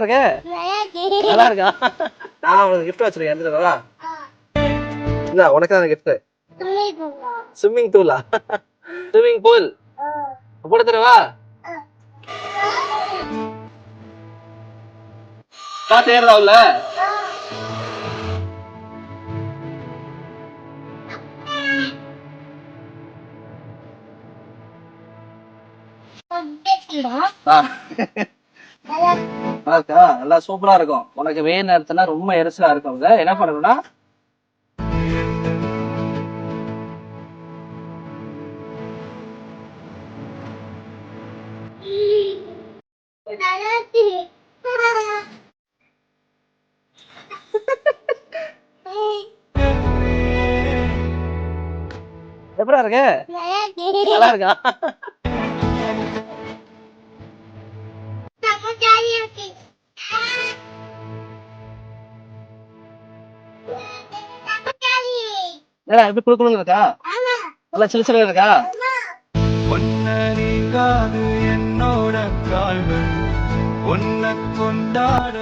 இருக்கு? நல்லா இருக்கா? நான் உனக்கு கிஃப்ட் வச்சிருக்கேன். எடுத்துட்டு இல்ல உனக்கு தான் கிஃப்ட். ஸ்விம்மிங் பூலா? ஸ்விம்மிங் பூல் கூட தரவா? காத்து ஏறுதா உள்ள? நல்லா சூப்பரா இருக்கும். உனக்கு வெயில் நேரத்துல ரொம்ப எரிச்சலா இருக்கும். என்ன பண்ணணும்னா எப்படா இருக்கு? நல்லா இருக்கா? எப்படி குடுக்கணும் இருக்கா? நல்லா சில சில இருக்கா? என்னோட கால்கள் ஒன்ன கொண்டாட